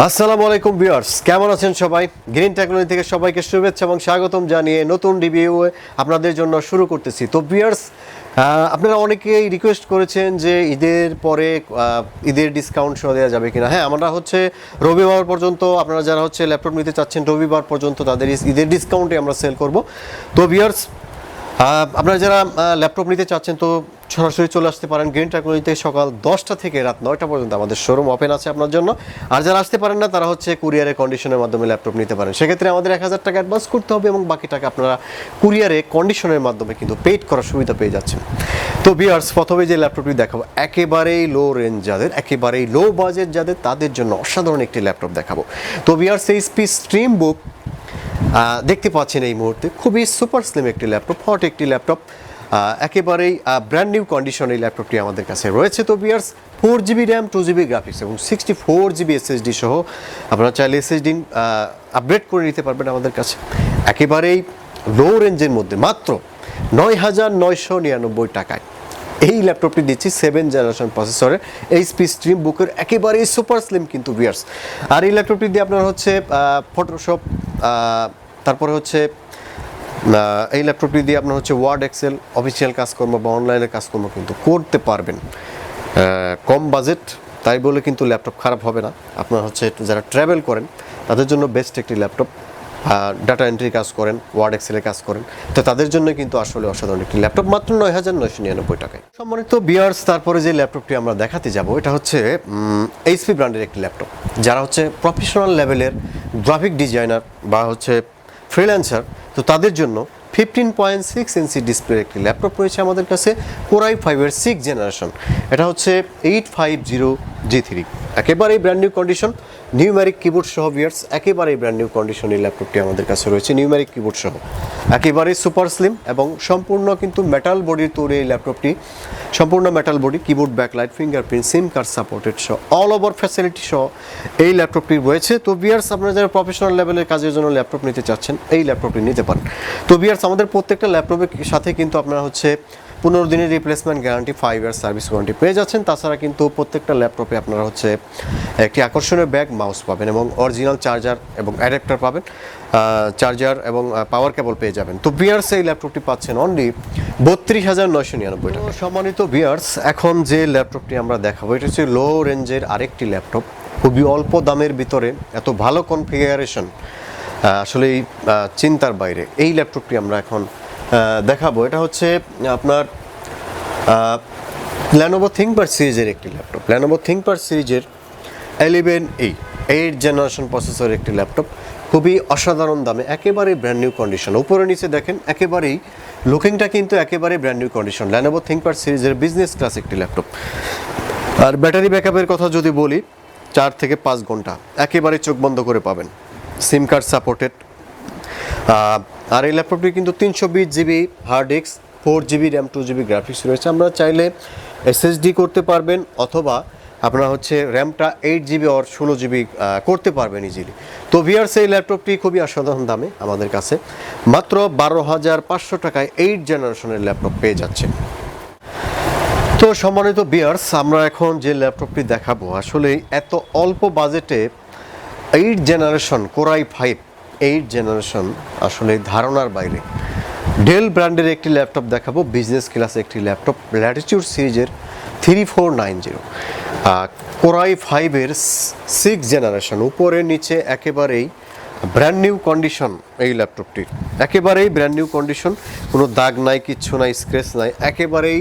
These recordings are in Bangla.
আসসালামু আলাইকুম ভিউয়ার্স, কেমন আছেন সবাই? গ্রিন টেকনোলজি থেকে সবাইকে শুভেচ্ছা এবং স্বাগতম জানিয়ে নতুন রিভিউ আপনাদের জন্য শুরু করতেছি। তো ভিউয়ার্স, আপনারা অনেকেই রিকোয়েস্ট করেছেন যে ঈদের পরে ঈদের ডিসকাউন্ট সহ দেওয়া যাবে কিনা। হ্যাঁ, আমরা হচ্ছে রবিবার পর্যন্ত, আপনারা যারা হচ্ছে ল্যাপটপ নিতে চাচ্ছেন রবিবার পর্যন্ত তাদের ঈদের ডিসকাউন্টে আমরা সেল করব। তো ভিউয়ার্স, আপনারা যারা ল্যাপটপ নিতে চাচ্ছেন তো সরাসরি চলে আসতে পারেন গ্রিন টেকনোলজিতে। সকাল 10টা থেকে রাত 9টা পর্যন্ত আমাদের শোরুম ওপেন আছে আপনার জন্য। আর যারা আসতে পারেন না তারা হচ্ছে কুরিয়ারে কন্ডিশনের মাধ্যমে ল্যাপটপ নিতে পারেন। সেক্ষেত্রে আমাদের 1000 টাকা অ্যাডভান্স করতে হবে এবং বাকি টাকা আপনারা কুরিয়ারে কন্ডিশনের মাধ্যমে কিন্তু পেইড করার সুবিধা পেয়ে যাচ্ছেন। তো ভিউয়ার্স, প্রথমে যে ল্যাপটপটি দেখাবো একেবারেই লো রেঞ্জ যাদের, একেবারেই লো বাজেট যাদের, তাদের জন্য অসাধারণ একটি ল্যাপটপ দেখাবো। তো ভিউয়ার্স, এইচপি স্ট্রিম বুক দেখতে পাচ্ছেন এই মুহূর্তে, খুবই সুপার স্লিম একটি ল্যাপটপ, হট একটি ল্যাপটপ, একেবারেই ব্র্যান্ড নিউ কন্ডিশন এই ল্যাপটপটি আমাদের কাছে রয়েছে। তো viewers, 4GB RAM, 2GB graphics এবং 64GB SSD সহ আপনারা চাইলে SSD আপগ্রেড করে নিতে পারবেন আমাদের কাছে একেবারেই লো রেঞ্জের মধ্যে মাত্র 9,999 টাকায়। এই ল্যাপটপটি দিচ্ছি 7th জেনারেশন প্রসেসরের এইচপি স্ট্রিম বুকের, একেবারেই সুপার স্লিম কিন্তু ভিউয়ার্স। আর এই ল্যাপটপটি দিয়ে আপনার হচ্ছে ফটোশপ, তারপরে হচ্ছে এই ল্যাপটপটি দিয়ে আপনার হচ্ছে ওয়ার্ড, এক্সেল, অফিসিয়াল কাজকর্ম বা অনলাইনের কাজকর্ম কিন্তু করতে পারবেন। কম বাজেট তাই বলে কিন্তু ল্যাপটপ খারাপ হবে না। আপনার হচ্ছে যারা ট্রাভেল করেন তাদের জন্য বেস্ট একটি ল্যাপটপ, ডাটা এন্ট্রি কাজ করেন, ওয়ার্ড, এক্সেলে কাজ করেন, তো তাদের জন্য কিন্তু আসলে অসাধারণ একটি ল্যাপটপ মাত্র 9,999 টাকায়। সম্মানিত ভিউয়ার্স, তারপরে যে ল্যাপটপটি আমরা দেখাতে যাব এটা হচ্ছে এইচপি ব্র্যান্ডের একটি ল্যাপটপ। যারা হচ্ছে প্রফেশনাল লেভেলের গ্রাফিক ডিজাইনার বা হচ্ছে ফ্রিল্যান্সার, তো তাদের জন্য 15.6 ইঞ্চি ডিসপ্লের একটি ল্যাপটপ রয়েছে আমাদের কাছে, কোরাই 5-এর 6th জেনারেশন। এটা হচ্ছে 850G3, একেবারেই brand new condition, numeric keyboard সহ ভিউয়ার্স, একেবারেই ব্র্যান্ড নিউ কন্ডিশন এই ল্যাপটপটি আমাদের কাছে রয়েছে নিউমেরিক কিবোর্ড সহ, একেবারেই সুপার স্লিম এবং সম্পূর্ণ কিন্তু মেটাল বডির তৈরি এই ল্যাপটপটি, সম্পূর্ণ metal body, keyboard, backlight, fingerprint, সিম কার্ড সাপোর্টেড সহ অল ওভার ফ্যাসিলিটি সহ এই ল্যাপটপটি রয়েছে। তো ভিউয়ার্স, আপনারা যারা প্রফেশনাল লেভেলের কাজের জন্য ল্যাপটপ নিতে চাচ্ছেন এই ল্যাপটপটি নিতে পারেন। তো ভিউয়ার্স, আমাদের প্রত্যেকটা ল্যাপটপের সাথে কিন্তু আপনারা হচ্ছে 15 দিনের replacement guarantee, 5 year service warranty পেয়ে যাচ্ছেন। তাছাড়া কিন্তু প্রত্যেকটা ল্যাপটপে আপনারা হচ্ছে একটি আকর্ষণীয় ব্যাগ, মাউস পাবেন এবং অরিজিনাল চার্জার এবং অ্যাডাপ্টার পাবেন, চার্জার এবং পাওয়ার কেবল পেয়ে যাবেন। তো ভিউয়ার্স, এই ল্যাপটপটি পাচ্ছেন অনলি 32,999 টাকা। সম্মানিত ভিউয়ার্স, এখন যে ল্যাপটপটি আমরা দেখাবো এটা হচ্ছে লো রেঞ্জের আরেকটি ল্যাপটপ, খুবই অল্প দামের ভিতরে এত ভালো কনফিগারেশন আসলে চিন্তার বাইরে। এই ল্যাপটপটি আমরা এখন দেখাবো, এটা হচ্ছে আপনার লেনোভো থিংকপ্যাড সিরিজের একটি ল্যাপটপ, লেনোভো থিংকপ্যাড সিরিজের 8th জেনারেশন প্রসেসরের একটি ল্যাপটপ, খুবই অসাধারণ দামে, একেবারেই ব্র্যান্ড নিউ কন্ডিশন। উপরে নিচে দেখেন একেবারেই লুকিংটা কিন্তু একেবারেই brand new condition, Lenovo ThinkPad সিরিজের বিজনেস ক্লাস একটি ল্যাপটপ। আর ব্যাটারি ব্যাকআপের কথা যদি বলি, 4 থেকে 5 ঘন্টা একেবারে চোখ বন্ধ করে পাবেন, সিম কার্ড সাপোর্টেড। আর এই ল্যাপটপটি কিন্তু 320GB hard disk, 4GB RAM, 2GB graphics রয়েছে। আমরা চাইলে SSD করতে পারবেন অথবা আপনারা হচ্ছে র্যামটা 8GB আর 16GB করতে পারবেন ইজিলি। তো ভিউয়ার্স, এই ল্যাপটপটি খুবই অসাধারণ দামে আমাদের কাছে মাত্র 12,500 টাকায় 8th জেনারেশনের ল্যাপটপ পেয়ে যাচ্ছে। তো সম্মানিত ভিউয়ার্স, আমরা এখন যে ল্যাপটপটি দেখাবো আসলে এত অল্প বাজেটে 8th generation core i 5 8th generation আসলে ধারণার বাইরে। ডেল ব্র্যান্ডের একটি ল্যাপটপ দেখাবো, বিজনেস ক্লাস একটি ল্যাপটপ, ল্যাটিটিউড সিরিজের 3490, কোরাই 5-এর 6th জেনারেশন, উপরে নিচে একেবারেই ব্র্যান্ড নিউ কন্ডিশন এই ল্যাপটপটির, একেবারেই ব্র্যান্ড নিউ কন্ডিশন, কোনো দাগ নাই, কিচ্ছু নাই, স্ক্র্যাচ নাই, একেবারেই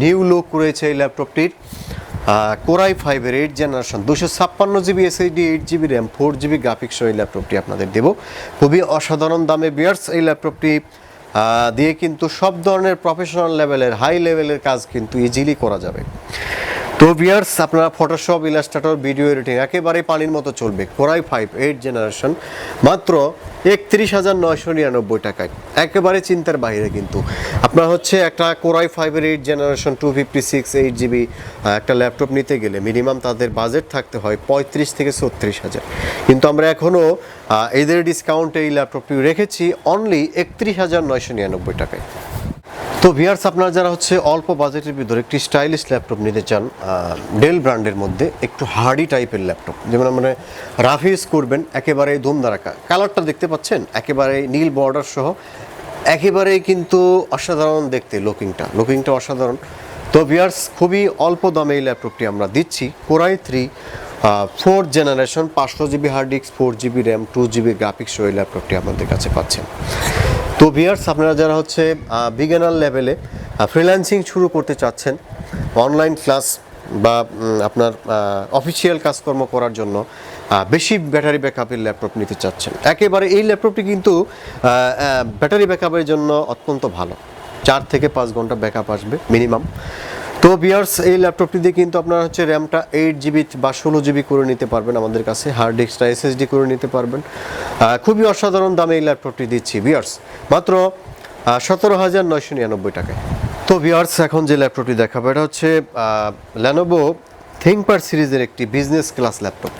নিউ লুক রয়েছে এই ল্যাপটপটির। কোরাই 5-এর 8th generation, 256GB SSD, 8GB RAM, 4GB graphics এই ল্যাপটপটি আপনাদের দেবো খুবই অসাধারণ দামে। ভিউয়ার্স, এই ল্যাপটপটি দিয়ে কিন্তু সব ধরনের প্রফেশনাল লেভেলের, হাই লেভেলের কাজ কিন্তু ইজিলি করা যাবে। তো ভিউয়ার্স, আপনারা ফটোশপ, ইলাস্ট্রেটর, ভিডিও এডিটিং একেবারে পানির মতো চলবে। কোরাই 5 8th জেনারেশন মাত্র 31,999 টাকায়, একেবারে চিন্তার বাইরে। কিন্তু আপনার হচ্ছে একটা কোরাই 5-এর 8th জেনারেশন 256 8GB একটা ল্যাপটপ নিতে গেলে মিনিমাম তাদের বাজেট থাকতে হয় 35 থেকে 36,000, কিন্তু আমরা এখনও এদের ডিসকাউন্টে এই ল্যাপটপটি রেখেছি অনলি 31,999 টাকায়। তো ভিউয়ার্স, আপনারা যারা হচ্ছে অল্প বাজেটের ভিতরে একটি স্টাইলিশ ল্যাপটপ নিতে চান ডেল ব্র্যান্ডের মধ্যে, একটু হার্ডি টাইপের ল্যাপটপ, যেমন মানে রাফ ইউজ করবেন, একেবারে ধুমধারাক্কা। কালারটা দেখতে পাচ্ছেন, একেবারে নীল বর্ডার সহ, একেবারেই কিন্তু অসাধারণ দেখতে, লুকিংটা অসাধারণ। তো ভিউয়ার্স, খুবই অল্প দামে এই ল্যাপটপটি আমরা দিচ্ছি। Core i 3 4th generation, 500 GB hard disk, 4 GB RAM, 2 GB graphics এই ল্যাপটপটি আমাদের কাছে পাচ্ছেন। তো ভিউয়ার্স, আপনারা যারা হচ্ছে বিগিনার লেভেলে ফ্রিল্যান্সিং শুরু করতে চাচ্ছেন, অনলাইন ক্লাস বা আপনার অফিসিয়াল কাজকর্ম করার জন্য বেশি ব্যাটারি ব্যাকআপের ল্যাপটপ নিতে চাচ্ছেন, একেবারে এই ল্যাপটপটি কিন্তু ব্যাটারি ব্যাকআপের জন্য অত্যন্ত ভালো। 4 থেকে 5 ঘন্টা ব্যাকআপ আসবে মিনিমাম। তো ভিউয়ার্স, এই ল্যাপটপটি দিয়ে কিন্তু আপনারা হচ্ছে র্যামটা 8 জিবি বা 16 জিবি করে নিতে পারবেন আমাদের কাছে, হার্ড ডিস্কটা এসএসডি করে নিতে পারবেন। খুবই অসাধারণ দামে এই ল্যাপটপটি দিচ্ছি ভিউয়ার্স, মাত্র 17,999 টাকায়। তো ভিউয়ার্স, এখন যে ল্যাপটপটি দেখাবো এটা হচ্ছে লেনোভো থিংকপ্যাড সিরিজের একটি বিজনেস ক্লাস ল্যাপটপ।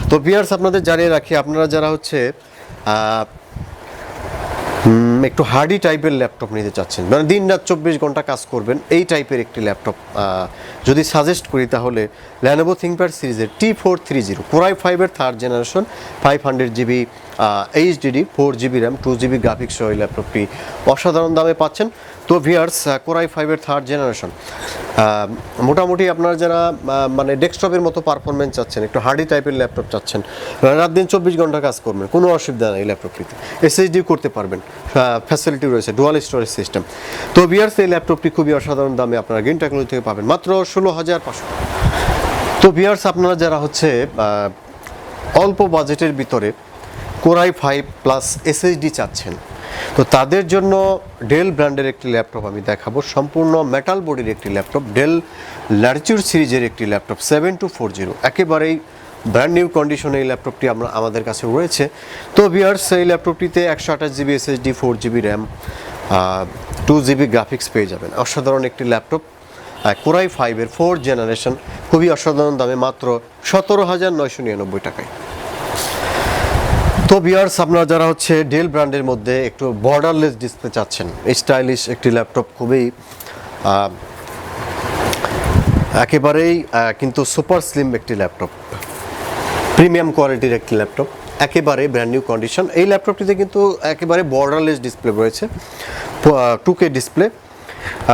তো ভিউয়ার্স, আপনাদের জানিয়ে রাখি, আপনারা যারা হচ্ছে একটু হার্ডি টাইপের ল্যাপটপ নিতে চাচ্ছেন, মানে দিন রাত 24 ঘন্টা কাজ করবেন, এই টাইপের একটি ল্যাপটপ যদি সাজেস্ট করি, তাহলে লেনোভো থিংকপ্যাড সিরিজের T430 কোরাই 5-এর 3rd generation, 500 GB HDD, 4 GB RAM, 2 GB graphics সহ এই ল্যাপটপটি অসাধারণ দামে পাচ্ছেন। তো ভিউয়ার্স, কোরাই 5-এর 3rd জেনারেশন মোটামুটি আপনারা যারা মানে ডেস্কটপের মতো পারফরমেন্স চাচ্ছেন, একটু হার্ডি টাইপের ল্যাপটপ চাচ্ছেন, রাত দিন 24 ঘন্টা কাজ করবেন, কোনো অসুবিধা নেই এই ল্যাপটপটিতে, এসএসডি করতে পারবেন, ফ্যাসিলিটি রয়েছে, ডুয়াল স্টোরেজ সিস্টেম। তো ভিউয়ার্স, এই ল্যাপটপটি খুবই অসাধারণ দামে আপনারা গ্রিন টেকনোলজি থেকে পাবেন, মাত্র 16,500। তো ভিউয়ার্স, আপনারা যারা হচ্ছে অল্প বাজেটের ভিতরে কোরাই 5 প্লাস এসএসডি চাচ্ছেন, তো তাদের জন্য ডেল ব্র্যান্ডের একটি ল্যাপটপ আমি দেখাবো, সম্পূর্ণ মেটাল বডির একটি ল্যাপটপ, ডেল ল্যাটিটিউড সিরিজের একটি ল্যাপটপ 7240, একেবারেই ব্র্যান্ড নিউ কন্ডিশনে এই ল্যাপটপটি আমাদের কাছে রয়েছে। তো ভিউয়ার্স, এই ল্যাপটপটিতে 128 GB SSD, 4 GB RAM, 2 GB graphics পেয়ে যাবেন। অসাধারণ একটি ল্যাপটপ, কোরাই 5-এর 4th জেনারেশন, খুবই অসাধারণ দামে, মাত্র 17,999 টাকায়। তো ভিউয়ার্স, আপনারা যারা হচ্ছে ডেল ব্র্যান্ডের মধ্যে একটু বর্ডারলেস ডিসপ্লে চাচ্ছেন, স্টাইলিশ একটি ল্যাপটপ, খুবই একেবারেই কিন্তু সুপার স্লিম একটি ল্যাপটপ, প্রিমিয়াম কোয়ালিটির একটি ল্যাপটপ, একেবারে ব্র্যান্ড নিউ কন্ডিশন। এই ল্যাপটপটিতে কিন্তু একেবারে বর্ডারলেস ডিসপ্লে রয়েছে, 2K ডিসপ্লে,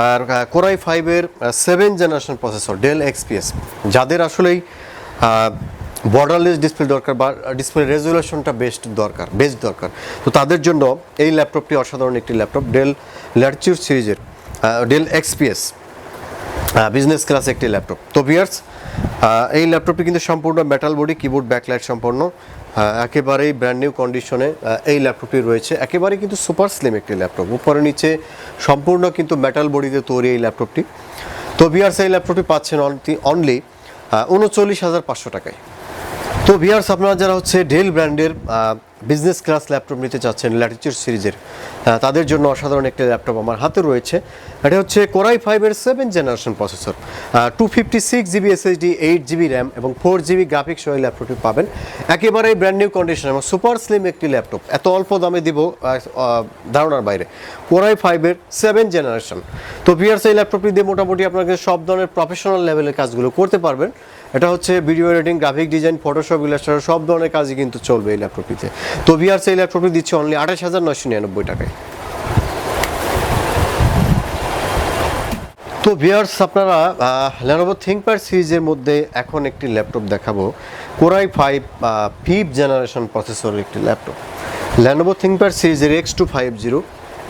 আর কোরাই 5-এর 7th generation processor, Dell XPS. যাদের আসলেই বর্ডারলেস ডিসপ্লে দরকার বা ডিসপ্লে রেজুলেশনটা বেস্ট দরকার, তো তাদের জন্য এই ল্যাপটপটি অসাধারণ একটি ল্যাপটপ, ডেল ল্যাটিটিউড সিরিজের ডেল এক্সপিএস বিজনেস ক্লাস একটি ল্যাপটপ। তো ভিউয়ার্স, এই ল্যাপটপটি কিন্তু সম্পূর্ণ মেটাল বডি, কিবোর্ড ব্যাকলাইট সম্পন্ন, একেবারেই ব্র্যান্ড নিউ কন্ডিশনে এই ল্যাপটপটি রয়েছে, একেবারেই কিন্তু সুপার স্লিম একটি ল্যাপটপ, উপরে নিচে সম্পূর্ণ কিন্তু মেটাল বডিতে তৈরি এই ল্যাপটপটি। তো ভিউয়ার্স, এই ল্যাপটপটি পাচ্ছেন অনলি 39,500 টাকায়। তো ভিউয়ার্স, আপনারা যারা হচ্ছে ডেল ব্র্যান্ডের বিজনেস ক্লাস ল্যাপটপ নিতে চাচ্ছেন ল্যাটিটিউড সিরিজের, তাদের জন্য অসাধারণ একটি ল্যাপটপ আমার হাতে রয়েছে। এটা হচ্ছে কোরাই 5-এর 7th generation processor, 256 GB SSD, 8 GB RAM এবং 4 জিবি গ্রাফিক্স সহ ল্যাপটপটি পাবেন, একেবারেই ব্র্যান্ড নিউ কন্ডিশন এবং সুপার স্লিম একটি ল্যাপটপ। এত অল্প দামে দিব ধারণার বাইরে, কোরাই 5-এর 7th জেনারেশন। তো ভিউয়ার্স, এই ল্যাপটপটি দিয়ে মোটামুটি আপনাকে সব ধরনের প্রফেশনাল লেভেলের কাজগুলো করতে পারবেন। এটা হচ্ছে video editing, graphic design, Photoshop, Illustrator, সব ধরনের কাজই কিন্তু চলবে এই ল্যাপটপটিতে। তো ভিউয়ার্স, এই ল্যাপটপটি দিচ্ছে অনলি 28,999 টাকায়। তো ভিউয়ার্স, আপনারা লেনোভো থিংকপ্যাড সিরিজের মধ্যে এখন একটি ল্যাপটপ দেখাবো, কোরাই 5 5th জেনারেশন প্রসেসরের একটি ল্যাপটপ, লেনোভো থিংকপ্যাড সিরিজের X250,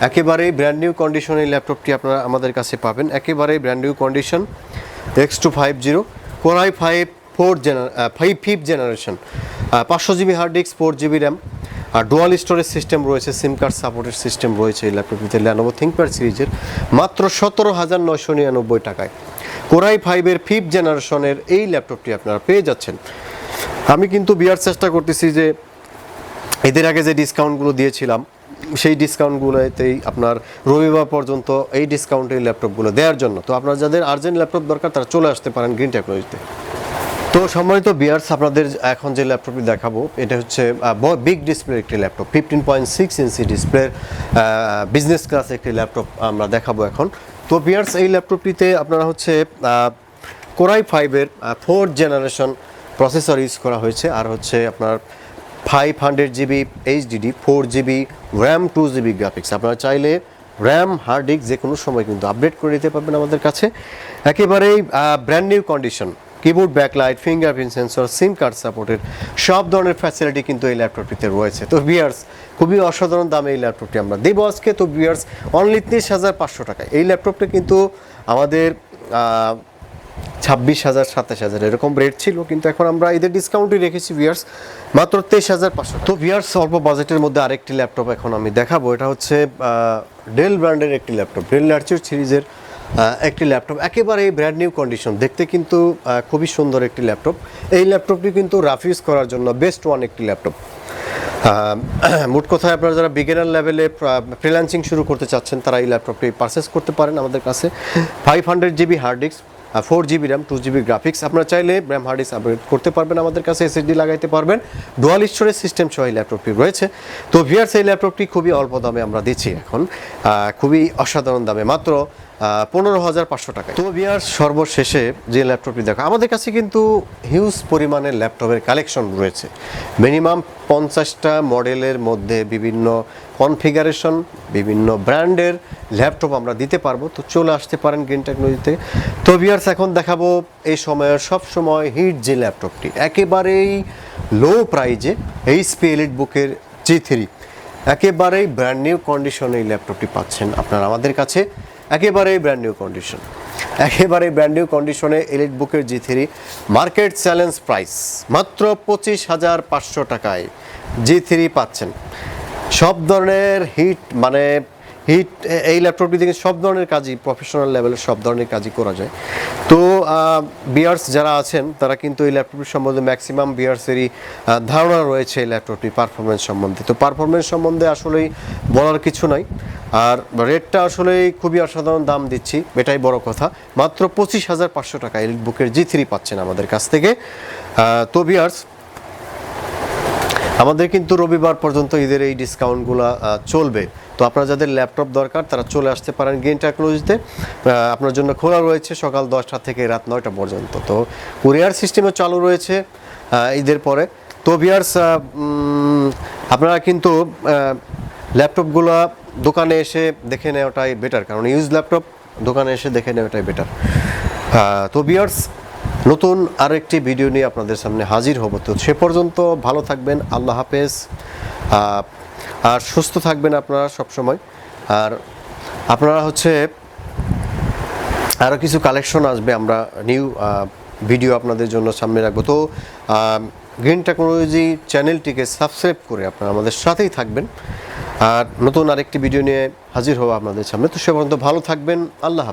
একেবারেই ব্র্যান্ড নিউ কন্ডিশন। এই ল্যাপটপটি আপনারা আমাদের কাছে পাবেন, একেবারেই brand new condition, X250 core i 5th generation, 500 GB hard disk, 4 GB RAM, আর ডুয়াল স্টোরেজ সিস্টেম রয়েছে, সিম কার্ড সাপোর্টের সিস্টেম রয়েছে এই ল্যাপটপটিতে, লেনোভো থিংকপ্যাড সিরিজের, মাত্র 17,999 টাকায়। কোরাই 5-এর 5th জেনারেশনের এই ল্যাপটপটি আপনারা পেয়ে যাচ্ছেন। আমি কিন্তু বিয়ার চেষ্টা করতেছি যে এদের আগে যে ডিসকাউন্টগুলো দিয়েছিলাম সেই ডিসকাউন্টগুলোতেই আপনার রবিবার পর্যন্ত এই ডিসকাউন্টের ল্যাপটপগুলো দেওয়ার জন্য। তো আপনার যাদের আর্জেন্ট ল্যাপটপ দরকার তারা চলে আসতে পারেন গ্রিন টেকনোলজিতে। তো সম্মানিত ভিউয়ার্স, আপনাদের এখন যে ল্যাপটপটি দেখাবো এটা হচ্ছে বিগ ডিসপ্লে একটি ল্যাপটপ, 15.6 ইঞ্চি ডিসপ্লের বিজনেস ক্লাস একটি ল্যাপটপ আমরা দেখাবো এখন। তো ভিউয়ার্স, এই ল্যাপটপটিতে আপনারা হচ্ছে কোরাই 5-এর 4th জেনারেশন প্রসেসর ইউজ করা হয়েছে, আর হচ্ছে আপনার 500 GB HDD, 4 GB RAM, 2 GB graphics. আপনারা চাইলে র্যাম, হার্ড ডিস্ক যে কোনো সময় কিন্তু আপডেট করে দিতে পারবেন আমাদের কাছে। একেবারেই brand new condition, keyboard, backlight, fingerprint sensor, সিম কার্ড সাপোর্টের সব ধরনের ফ্যাসিলিটি কিন্তু এই ল্যাপটপটিতে রয়েছে। তো ভিউয়ার্স, খুবই অসাধারণ দামে এই ল্যাপটপটি আমরা দেবো আজকে। তো ভিউয়ার্স, অনলি 30,500 টাকায় এই ল্যাপটপটা কিন্তু আমাদের 26,000, 27,000 এরকম রেট ছিল, কিন্তু এখন আমরা এদের ডিসকাউন্টই রেখেছি ভিউয়ার্স মাত্র 23,500। তো ভিউয়ার্স, অল্প বাজেটের মধ্যে আরেকটি ল্যাপটপ এখন আমি দেখাবো। এটা হচ্ছে ডেল ব্র্যান্ডের একটি ল্যাপটপ, ডেল ল্যাটিটিউড সিরিজের একটি ল্যাপটপ, একেবারে ব্র্যান্ড নিউ কন্ডিশন, দেখতে কিন্তু খুবই সুন্দর একটি ল্যাপটপ। এই ল্যাপটপটি কিন্তু রাফ ইউজ করার জন্য বেস্ট ওয়ান একটি ল্যাপটপ। মোট কথায় আপনারা যারা বিগিনার লেভেলে ফ্রিল্যান্সিং শুরু করতে চাচ্ছেন তারা এই ল্যাপটপটি পারচেস করতে পারেন আমাদের কাছে। 500 GB hard disk, 4 GB RAM, 2 GB graphics. আপনারা চাইলে র্যাম, হার্ড ডিস্ক আপগ্রেড করতে পারবেন আমাদের কাছে, এসএসডি লাগাইতে পারবেন, ডুয়াল স্টোরেজ সিস্টেম সহ এই ল্যাপটপটি রয়েছে। তো ভিউয়ার্স, এই ল্যাপটপটি খুবই অল্প দামে আমরা দিচ্ছি এখন, খুবই অসাধারণ দামে, মাত্র 15,500 টাকায়। তো ভিউয়ার্স, সর্বশেষে যে ল্যাপটপটি দেখো, আমাদের কাছে কিন্তু হিউজ পরিমাণের ল্যাপটপের কালেকশন রয়েছে। মিনিমাম 50টা মডেলের মধ্যে বিভিন্ন কনফিগারেশন, বিভিন্ন ব্র্যান্ডের ল্যাপটপ আমরা দিতে পারবো। তো চলে আসতে পারেন গ্রিন টেকনোলজিতে। তো ভিউয়ার্স, এখন দেখাবো এই সময়ের সবসময় হিট যে ল্যাপটপটি, একেবারেই লো প্রাইজে, এইচপি এলিটবুকের G3, একেবারেই ব্র্যান্ড নিউ কন্ডিশনে এই ল্যাপটপটি পাচ্ছেন আপনারা আমাদের কাছে, একেবারেই ব্র্যান্ড নিউ কন্ডিশন, একেবারেই ব্র্যান্ড নিউ কন্ডিশনে এলিটবুকের G3 মার্কেট চ্যালেঞ্জ প্রাইস মাত্র 25,500 টাকায় G3 পাচ্ছেন। সব ধরনের হিট, মানে হিট, এই ল্যাপটপটি থেকে সব ধরনের কাজই, প্রফেশনাল লেভেলের সব ধরনের কাজই করা যায়। তো বিয়ার্স যারা আছেন তারা কিন্তু এই ল্যাপটপটির সম্বন্ধে ম্যাক্সিমাম বিয়ার্সেরই ধারণা রয়েছে এই ল্যাপটপটির পারফরমেন্স সম্বন্ধে। তো পারফরমেন্স সম্বন্ধে আসলেই বলার কিছু নাই, আর রেটটা আসলেই খুবই অসাধারণ দাম দিচ্ছি, এটাই বড় কথা। মাত্র 25,500 টাকা এলিটবুকের G3 পাচ্ছেন আমাদের কাছ থেকে। তো বিয়ার্স, আমাদের কিন্তু রবিবার পর্যন্ত ঈদের এই ডিসকাউন্টগুলো চলবে। তো আপনারা যাদের ল্যাপটপ দরকার তারা চলে আসতে পারেন গ্রিন টেকনোলজিতে। আপনার জন্য খোলা রয়েছে সকাল 10টা থেকে রাত 9টা পর্যন্ত। তো কুরিয়ার সিস্টেমও চালু রয়েছে ঈদের পরে। তো ভিউয়ার্স, আপনারা কিন্তু ল্যাপটপগুলো দোকানে এসে দেখে নেওয়াটাই বেটার, কারণ ইউজ ল্যাপটপ দোকানে এসে দেখে নেওয়াটাই বেটার। তো ভিউয়ার্স, নতুন আরেকটি ভিডিও নিয়ে আপনাদের সামনে হাজির হব। তো সে পর্যন্ত ভালো থাকবেন, আল্লাহ হাফেজ, আর সুস্থ থাকবেন আপনারা সবসময়। আর আপনারা হচ্ছে আরও কিছু কালেকশন আসবে, আমরা নিউ ভিডিও আপনাদের জন্য সামনে রাখবো। তো গ্রিন টেকনোলজি চ্যানেলটিকে সাবস্ক্রাইব করে আপনারা আমাদের সাথেই থাকবেন, আর নতুন আরেকটি ভিডিও নিয়ে হাজির হব আপনাদের সামনে। তো সে পর্যন্ত ভালো থাকবেন, আল্লাহ হাফেজ।